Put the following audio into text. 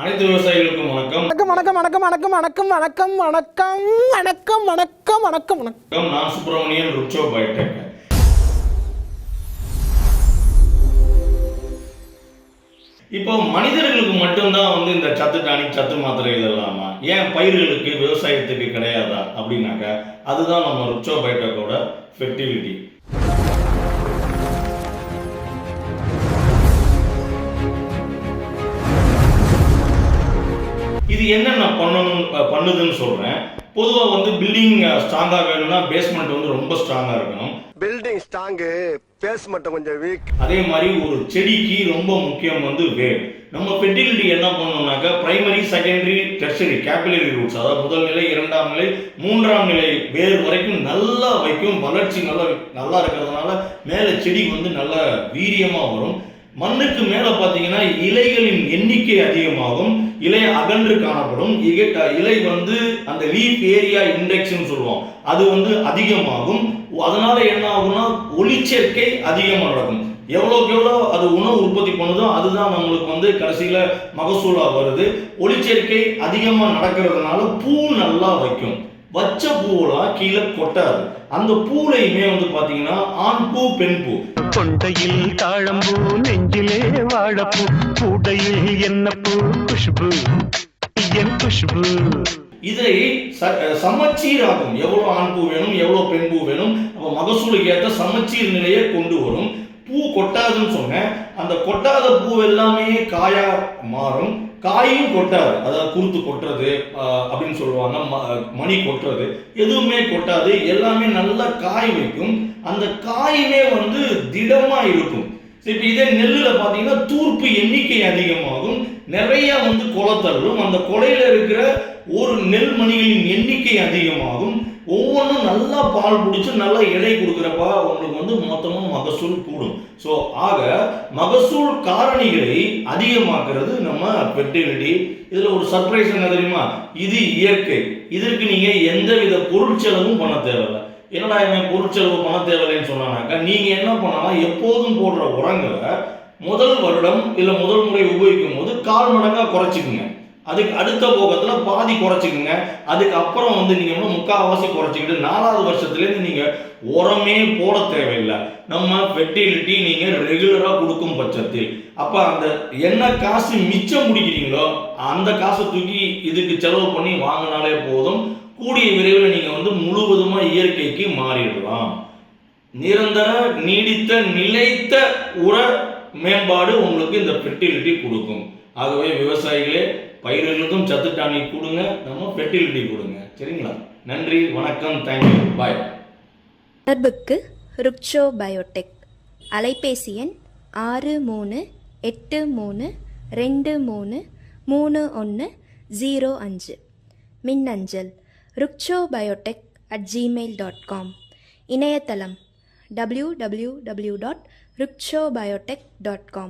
அனைத்து விவசாயிகளுக்கும் வணக்கம். வணக்கம் வணக்கம் வணக்கம் வணக்கம் வணக்கம் வணக்கம் வணக்கம் வணக்கம் வணக்கம் வணக்கம். நான் சுப்பிரமணியன், ருக்ஷோ பயோடெக். இப்போ மனிதர்களுக்கு மட்டும்தான் இந்த சத்து டானிக், சத்து மாத்திரைகள் இல்லாமா ஏன் பயிர்களுக்கு, விவசாயத்துக்கு கிடையாதா அப்படின்னாக்கா, அதுதான் நம்ம ருக்ஷோ பயோடெக்கோட ஃபெர்டிலிட்டி. இது என்னென்ன பண்ணுதுன்னு சொல்றேன். பொதுவாக பில்டிங் ஸ்ட்ராங்கா வேணும்னா பேஸ்மெண்ட் ரொம்ப ஸ்ட்ராங்கா இருக்கணும். பில்டிங் ஸ்ட்ராங், பேஸ்மெண்ட் கொஞ்சம் வீக். அதே மாதிரி ஒரு செடிக்கு ரொம்ப முக்கியம் வேர். நம்ம ஃபெர்டிலிட்டி என்ன பண்ணணும்னாக்கா, primary, secondary, tertiary, capillary roots, அதாவது முதல் நிலை, இரண்டாம் நிலை, மூன்றாம் நிலை வேர் வரைக்கும் நல்லா வைக்கும். வளர்ச்சி நல்லா இருக்கிறதுனால மேலே செடி நல்ல வீரியமா வரும். மண்ணுக்கு மேலே பார்த்தீங்கன்னா இலைகளின் எண்ணிக்கை அதிகமாகும், இலை அகன்று காணப்படும். இலை அந்த லீஃப் ஏரியா இண்டெக்ஸ்ன்னு சொல்லுவோம், அது அதிகமாகும். அதனால என்ன ஆகும்னா ஒளிச்சேர்க்கை அதிகமாக நடக்கும். எவ்வளோக்கு எவ்வளோ அது உணவு உற்பத்தி பண்ணுதோ அதுதான் நம்மளுக்கு கடைசியில் மகசூலாக வருது. ஒளிச்சேர்க்கை அதிகமாக நடக்கிறதுனால பூ நல்லா வைக்கும். வச்ச பூவெல்லாம் கீழே கொட்டாது. அந்த பூலையுமே பார்த்தீங்கன்னா ஆண் பூ, பெண் பூ. கொண்டையில் தாழம்பூ, நெஞ்சிலே வாழப்பூ, கூடையில் என்ன பூ, குஷ்பு என் குஷ்பு. இதை சமச்சீராகும். எவ்வளோ ஆண் பூ வேணும், எவ்வளோ பெண் பூ வேணும், அப்போ மகசூலுக்கு ஏற்ற சமச்சீர் நிலையை கொண்டு வரும். பூ கொட்டாதுன்னு சொன்னேன். அந்த கொட்டாத பூ எல்லாமே காயா மாறும். காயும் கொட்டாது, அதாவது குருத்து கொட்டுறது அப்படின்னு சொல்லுவாங்க, மணி கொட்டுறது எதுவுமே கொட்டாது. எல்லாமே நல்லா காய் வைக்கும். அந்த காயுமே திடமா இருக்கும். இப்போ இதே நெல்லில் பார்த்தீங்கன்னா தூர்ப்பு எண்ணிக்கை அதிகமாகும், நிறைய கொலை தள்ளும். அந்த கொலையில இருக்கிற ஒரு நெல் மணிகளின் எண்ணிக்கை அதிகமாகும். ஒவ்வொன்றும் நல்லா பால் பிடிச்சி நல்லா எடை கொடுக்குறப்ப உங்களுக்கு மொத்தமாக மகசூல் கூடும். ஸோ ஆக மகசூல் காரணிகளை அதிகமாக்குறது நம்ம ஃபெர்டிலிட்டி. இதில் ஒரு சர்ப்ரைஸ் என்ன தெரியுமா? இது இயற்கை. இதற்கு நீங்கள் எந்தவித பொருட்செலவும் பண்ண தேவையில்லை. என்னடா இவன் பொருட்செலவு பண்ண தேவையில்லைன்னு சொன்னானாக்கா, நீங்கள் என்ன பண்ணலாம், எப்போதும் போடுற உரங்களை முதல் வருடம் இல்லை முதல் முறை உபயோகிக்கும் போது 1/4 மடங்காக குறைச்சிக்குங்க. அதுக்கு அடுத்த போகத்தில் பாதி குறைச்சிக்குங்க. அதுக்கப்புறம் நீங்கள் 3/4 குறைச்சிக்கிட்டு 4வது வருஷத்துலேருந்து நீங்கள் உரமே போட தேவையில்லை. நம்ம ஃபெர்டிலிட்டி நீங்கள் ரெகுலராக கொடுக்கும் பட்சத்தில் அப்போ அந்த என்ன காசு மிச்சம் முடிக்கிறீங்களோ அந்த காசை தூக்கி இதுக்கு செலவு பண்ணி வாங்கினாலே போதும். கூடிய விரைவில் நீங்கள் முழுவதுமாக இயற்கைக்கு மாறிடலாம். நிரந்தர, நீடித்த, நிலைத்த உர மேம்பாடு உங்களுக்கு இந்த ஃபெர்டிலிட்டி கொடுக்கும். ஆகவே விவசாயிகளே, பயிர்களுக்கும் சத்து டானிக் கொடுங்க, நம்ம ஃபெர்டிலிட்டி கொடுங்க. சரிங்களா? நன்றி, வணக்கம், தேங்க்யூ, பாய். தொடர்புக்கு ருக்ஷோ பயோடெக். அலைபேசி எண் 6383233105. மின்னஞ்சல் rukshobiotech@gmail.com. இணையதளம் www.rukshobiotech.com.